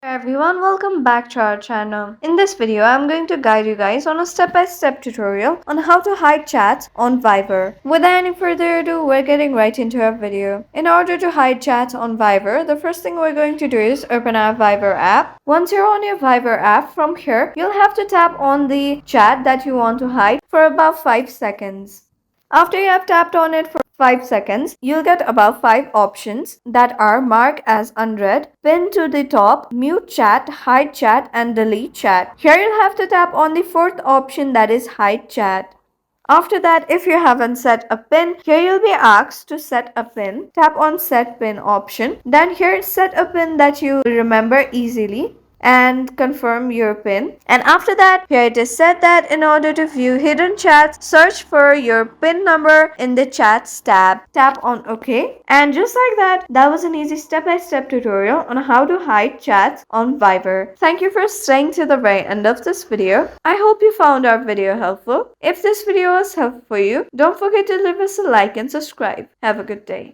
Hey everyone, welcome back to our channel. In this video, I'm going to guide you guys on a step-by-step tutorial on how to hide chats on Viber. Without any further ado, we're getting right into our video. In order to hide chats on Viber, the first thing we're going to do is open our Viber app. Once you're on your Viber app, from here, you'll have to tap on the chat that you want to hide for about 5 seconds. After you have tapped on it for 5 seconds, you'll get about 5 options that are marked as unread, pin to the top, mute chat, hide chat and delete chat. Here you'll have to tap on the fourth option, that is hide chat. After that, if you haven't set a pin, here you'll be asked to set a pin. Tap on set pin option. Then here set a pin that you remember easily and confirm your pin. And after that, here it is said that in order to view hidden chats, search for your pin number in the chats tab. Tap on OK. And just like that, that was an easy step-by-step tutorial on how to hide chats on Viber. Thank you for staying to the very end of this video. I hope you found our video helpful. If this video was helpful for you, don't forget to leave us a like and subscribe. Have a good day.